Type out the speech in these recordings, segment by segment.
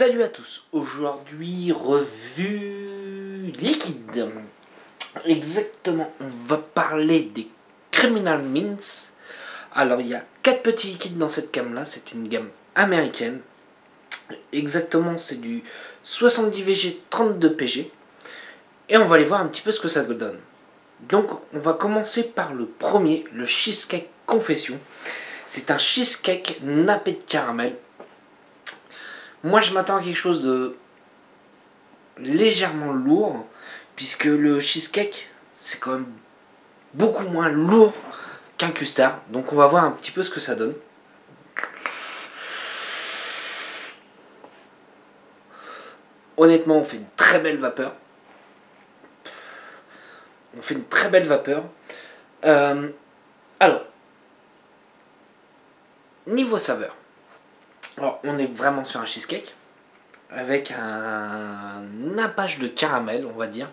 Salut à tous, aujourd'hui revue liquide. Exactement, on va parler des Criminal Mints. Alors il y a 4 petits liquides dans cette gamme là, c'est une gamme américaine. Exactement, c'est du 70 VG 32 PG. Et on va aller voir un petit peu ce que ça donne. Donc on va commencer par le premier, le Cheesecake Confession. C'est un cheesecake nappé de caramel. Moi je m'attends à quelque chose de légèrement lourd, puisque le cheesecake c'est quand même beaucoup moins lourd qu'un custard. Donc on va voir un petit peu ce que ça donne. Honnêtement, on fait une très belle vapeur. Alors, niveau saveur. Alors, on est vraiment sur un cheesecake avec un nappage de caramel, on va dire.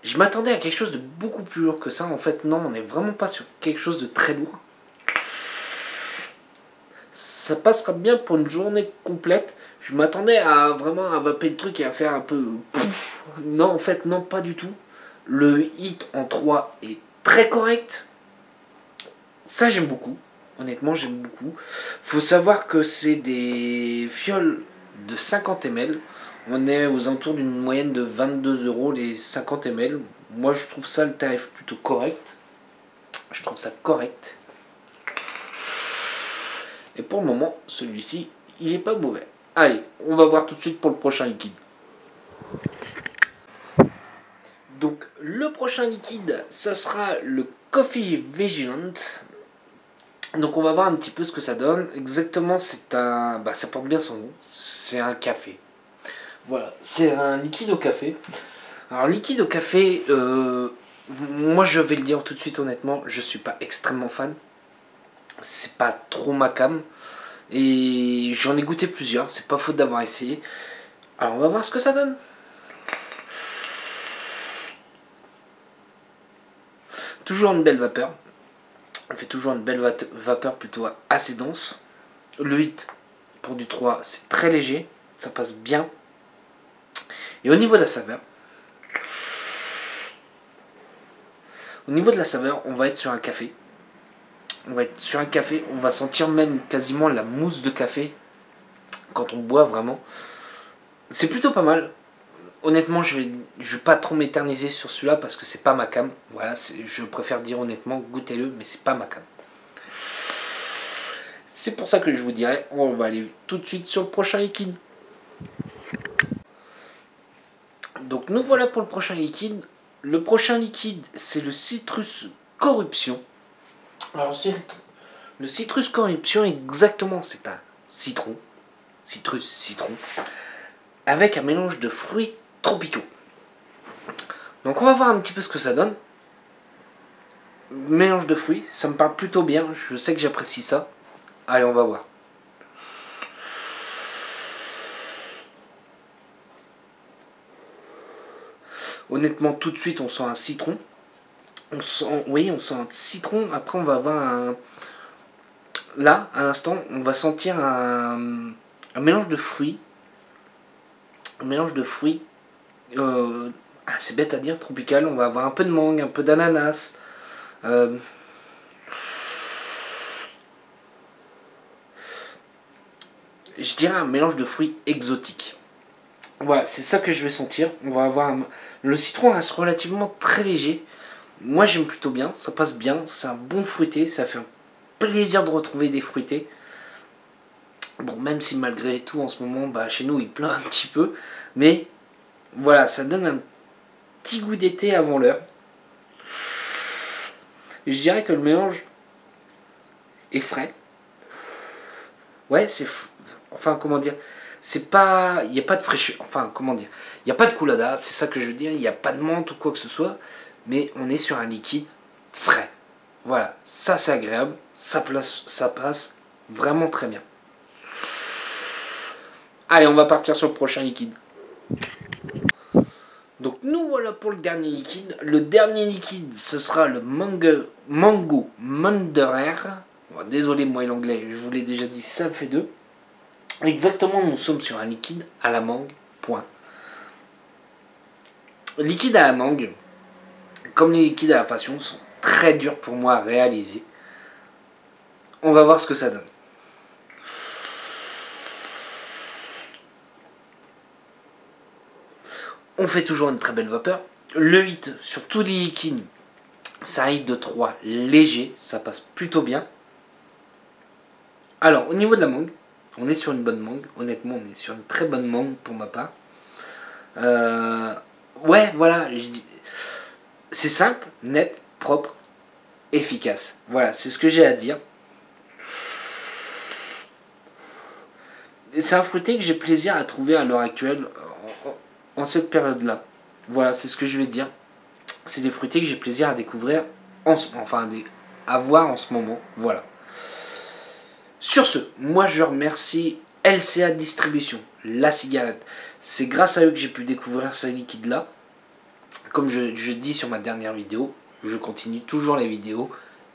Je m'attendais à quelque chose de beaucoup plus lourd que ça. En fait, non, on n'est vraiment pas sur quelque chose de très lourd. Ça passera bien pour une journée complète. Je m'attendais à vraiment à vaper le truc et à faire un peu... Non, en fait, non, pas du tout. Le hit en 3 est très correct. Ça, j'aime beaucoup. Honnêtement, j'aime beaucoup. Faut savoir que c'est des fioles de 50 ml. On est aux alentours d'une moyenne de 22 € les 50 ml. Moi, je trouve ça le tarif plutôt correct. Je trouve ça correct. Et pour le moment, celui-ci, il est pas mauvais. Allez, on va voir tout de suite pour le prochain liquide. Donc, le prochain liquide, ça sera le Coffee Vigilant. Donc on va voir un petit peu ce que ça donne. Exactement, c'est un... Bah, ça porte bien son nom. C'est un café. Voilà, c'est un liquide au café. Alors liquide au café, moi je vais le dire tout de suite honnêtement, je suis pas extrêmement fan. C'est pas trop ma came. Et j'en ai goûté plusieurs, c'est pas faute d'avoir essayé. Alors on va voir ce que ça donne. Toujours une belle vapeur. On fait toujours une belle vapeur plutôt assez dense. Le 8 pour du 3 c'est très léger, ça passe bien. Et au niveau de la saveur, on va être sur un café. On va sentir même quasiment la mousse de café quand on boit vraiment. C'est plutôt pas mal. Honnêtement, je vais pas trop m'éterniser sur celui-là parce que c'est pas ma came. Voilà, je préfère dire honnêtement, goûtez-le, mais c'est pas ma came. C'est pour ça que je vous dirais, on va aller tout de suite sur le prochain liquide. Donc nous voilà pour le prochain liquide. Le prochain liquide, c'est le Citrus Corruption. Alors le Citrus Corruption, exactement, c'est un citron. Citron. Avec un mélange de fruits tropicaux. Donc on va voir un petit peu ce que ça donne. Mélange de fruits, ça me parle plutôt bien. Je sais que j'apprécie ça. Allez, on va voir. Honnêtement, tout de suite, on sent un citron. On sent un citron. Après, on va avoir un... Là, à l'instant, on va sentir un mélange de fruits. Un mélange de fruits. C'est bête à dire, tropical. On va avoir un peu de mangue, un peu d'ananas. Je dirais un mélange de fruits exotiques. Voilà, c'est ça que je vais sentir. On va avoir le citron reste relativement très léger. Moi j'aime plutôt bien, ça passe bien, c'est un bon fruité, ça fait un plaisir de retrouver des fruités. Bon, même si malgré tout en ce moment, bah, chez nous il pleut un petit peu, mais voilà, ça donne un petit goût d'été avant l'heure. Je dirais que le mélange est frais. Ouais, enfin, comment dire, c'est pas... Il n'y a pas de fraîcheur. Enfin, comment dire, il n'y a pas de coulada, c'est ça que je veux dire. Il n'y a pas de menthe ou quoi que ce soit. Mais on est sur un liquide frais. Voilà, ça c'est agréable. Ça passe vraiment très bien. Allez, on va partir sur le prochain liquide. Donc nous voilà pour le dernier liquide. Le dernier liquide, ce sera le Mango Mandarin. Bon, désolé, moi l'anglais, je vous l'ai déjà dit, ça me fait deux. Exactement, nous sommes sur un liquide à la mangue, point. Liquide à la mangue, comme les liquides à la passion, sont très durs pour moi à réaliser. On va voir ce que ça donne. On fait toujours une très belle vapeur. Le hit sur tous les liquides, c'est un hit de 3 léger, ça passe plutôt bien. Alors, au niveau de la mangue, on est sur une bonne mangue. Honnêtement, on est sur une très bonne mangue pour ma part. Ouais, voilà. C'est simple, net, propre, efficace. Voilà, c'est ce que j'ai à dire. C'est un fruité que j'ai plaisir à trouver à l'heure actuelle, en cette période-là. Voilà, c'est ce que je vais dire. C'est des fruités que j'ai plaisir à découvrir, à voir en ce moment. Voilà. Sur ce, moi je remercie LCA Distribution, la cigarette. C'est grâce à eux que j'ai pu découvrir ce liquide-là. Comme je dis sur ma dernière vidéo, je continue toujours les vidéos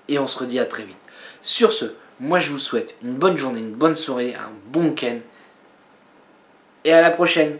et on se redit à très vite. Sur ce, moi je vous souhaite une bonne journée, une bonne soirée, un bon week-end et à la prochaine.